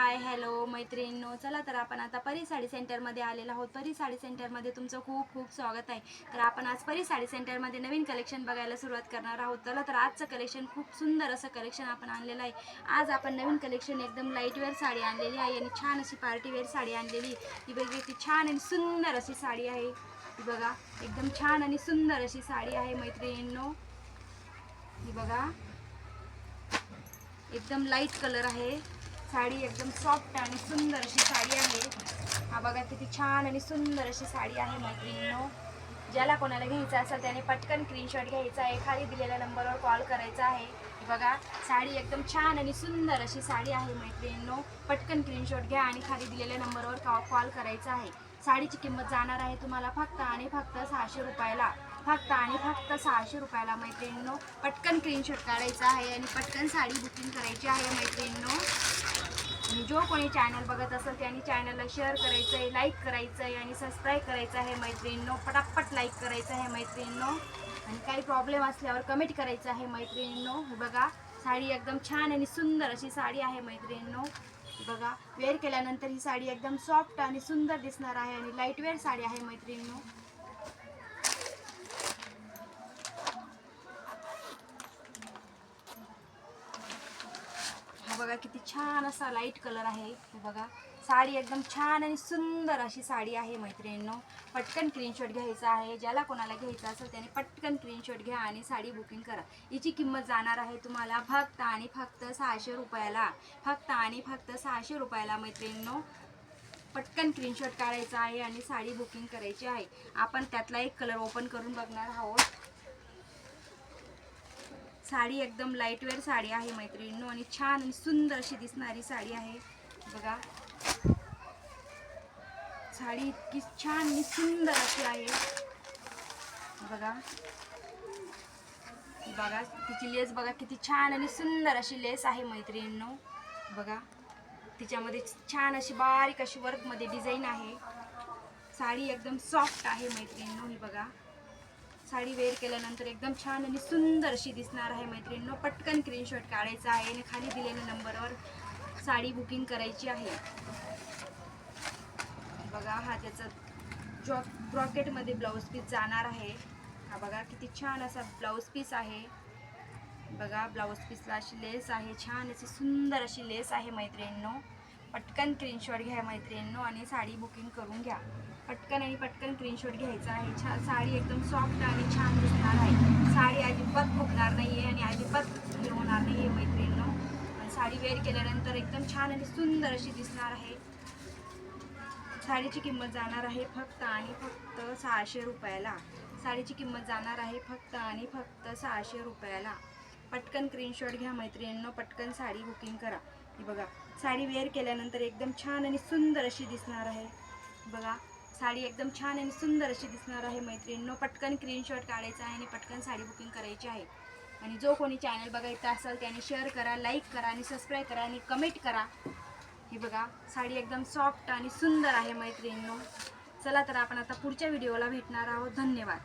Hi hello मैत्रिणींनो, चला तर आपण आता परी साडी सेंटरमध्ये आलेलो आहोत। परी साडी सेंटरमध्ये तुमचं खूप खूप स्वागत आहे। तर आपण आज परी साडी सेंटरमध्ये नवीन कलेक्शन बघायला सुरुवात करणार आहोत। चला तर आजचं कलेक्शन खूप सुंदर असं कलेक्शन आपण आणलेलं आहे। आज आपण नवीन कलेक्शन एकदम लाईटवेअर साडी आणलेली आहे आणि छान अशी पार्टीवेअर साडी आणलेली। ही बघा ती छान आणि सुंदर अशी साडी आहे। ही बघा एकदम छान आणि सुंदर अशी साडी आहे मैत्रिणींनो। ही बघा एकदम लाईट कलर आहे। साडी एकदम सॉफ्ट आणि सुंदर अशी साडी आहे। हा बघा किती छान आणि सुंदर अशी साडी आहे मैत्रिणींनो। ज्याला कोणाला घ्यायचं असेल त्याने पटकन स्क्रीनशॉट घ्यायचा आहे, खाली दिलेल्या नंबरवर कॉल करायचा आहे। बघा साडी एकदम छान आणि सुंदर अशी साडी आहे मैत्रिणींनो। पटकन स्क्रीनशॉट घ्या आणि खाली दिलेल्या नंबरवर कॉल करायचा आहे। साडीची किंमत जाणार आहे तुम्हाला फक्त आणि फक्त 600 रुपयाला, फक्त आणि फक्त 600 रुपयाला मैत्रिणींनो। पटकन स्क्रीनशॉट काढायचा आहे आणि पटकन साडी बुकिंग करायची आहे मैत्रिणींनो। आणि जो कोणी चॅनल बघत असेल त्यांनी चॅनलला शेअर करायचं आहे, लाईक करायचं आहे आणि सबस्क्राईब करायचं आहे मैत्रिणींनो। पटापट लाईक करायचं आहे मैत्रिणींनो आणि काही प्रॉब्लेम असल्यावर कमेंट करायचं आहे मैत्रिणींनो। बघा साडी एकदम छान आणि सुंदर अशी साडी आहे मैत्रिणींनो। बघा वेअर केल्यानंतर ही साडी एकदम सॉफ्ट आणि सुंदर दिसणार आहे आणि लाईट वेअर साडी आहे मैत्रिणींनो। बघा किती छान असा लाईट कलर आहे। हे बघा साडी एकदम छान आणि सुंदर अशी साडी आहे मैत्रिणींनो। पटकन स्क्रीनशॉट घ्यायचा आहे। ज्याला कोणाला घ्यायचं असेल त्याने पटकन स्क्रीनशॉट घ्या आणि साडी बुकिंग करा। हिची किंमत जाणार आहे तुम्हाला फक्त आणि फक्त 600 रुपयाला, फक्त आणि फक्त 600 रुपयाला मैत्रिणींनो। पटकन स्क्रीनशॉट काढायचा आहे आणि साडी बुकिंग करायची आहे। आपण त्यातला एक कलर ओपन करून बघणार आहोत। साडी एकदम लाईट वेअर साडी आहे मैत्रिणींनो आणि छान आणि सुंदर अशी दिसणारी साडी आहे। बघा साडी इतकी छान आणि सुंदर अशी आहे। बघा बघा तिची लेस बघा किती छान आणि सुंदर अशी लेस आहे मैत्रिणींनो। बघा तिच्यामध्ये छान अशी बारीक अशी वर्कमध्ये डिझाईन आहे। साडी एकदम सॉफ्ट आहे मैत्रिणींनो। ही बघा साडी वेअर केल्यानंतर एकदम छान आणि सुंदर अशी दिसणार आहे मैत्रिणींनो। पटकन स्क्रीनशॉट काढायचा आहे आणि खाली दिलेल्या नंबरवर साडी बुकिंग करायची आहे। बघा हा त्याचा ब्रॉकेटमध्ये ब्लाऊज पीस जाणार आहे। हा बघा किती छान असा ब्लाऊज पीस आहे। बघा ब्लाऊज पीसला अशी लेस आहे, छान अशी सुंदर अशी लेस आहे मैत्रिणींनो। पटकन स्क्रीनशॉट घ्या मैत्रिणींनो आणि साडी बुकिंग करून घ्या। पटकन आणि पटकन स्क्रीनशॉट घ्यायचा आहे। साडी एकदम सॉफ्ट आणि छान दिसणार आहे। साडी अजिबात फुगणार नाही आहे आणि अजिबात हे होणार नाही आहे मैत्रिणींनो। आणि साडी वेअर केल्यानंतर एकदम छान आणि सुंदर अशी दिसणार आहे। साडीची किंमत जाणार आहे फक्त आणि फक्त 600 रुपयाला, साडीची किंमत जाणार आहे फक्त आणि फक्त 600 रुपयाला। पटकन स्क्रीनशॉट घ्या मैत्रिणींनो, पटकन साडी बुकिंग करा। ही बघा साडी वेअर केल्यानंतर एकदम छान आणि सुंदर अशी दिसणार आहे। बघा साडी एकदम छान आणि सुंदर अशी दिसणार आहे मैत्रिणींनो। पटकन स्क्रीनशॉट काढायचा आहे आणि पटकन साडी बुकिंग करायची आहे। आणि जो कोणी चॅनल बघायचा असेल त्याने शेअर करा, लाईक करा आणि सबस्क्राईब करा आणि कमेंट करा। ही बघा साडी एकदम सॉफ्ट आणि सुंदर आहे मैत्रिणींनो। चला तर आपण आता पुढच्या व्हिडिओला भेटणार आहोत। धन्यवाद।